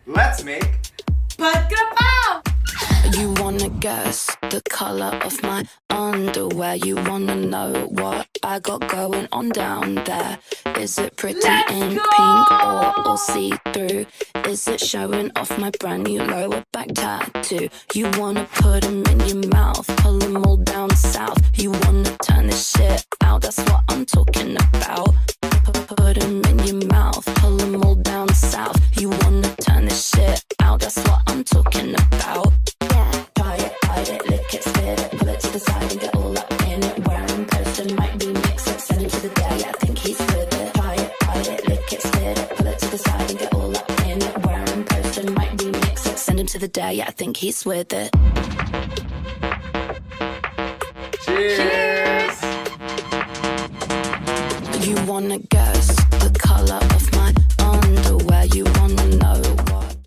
Let's make Pad Kra Pao! You wanna guess the color of my underwear? You wanna know what I got going on down there? Is it pretty Let's in go! pink or all see-through? Is it showing off my brand new lower back tattoo? You wanna put 'em in your mouth, pull 'em all down south. You wanna turn this shit out, that's what I'm talking about. Put 'em in your mouth, pull 'em all down south. You wanna turn this shit out, that's what I'm talking about. Try it, hide it, lick it, spit it, pull it to the side and get all up in it. Wearing person might remix it, send him to the day, I think he's with it. Try it, hide it, lick it, spit it, pull it to the side and get all up in it. Wearing person might remix it, send him to the day, I think he's with it. cheers. You wanna guess the color of my underwear? You wanna know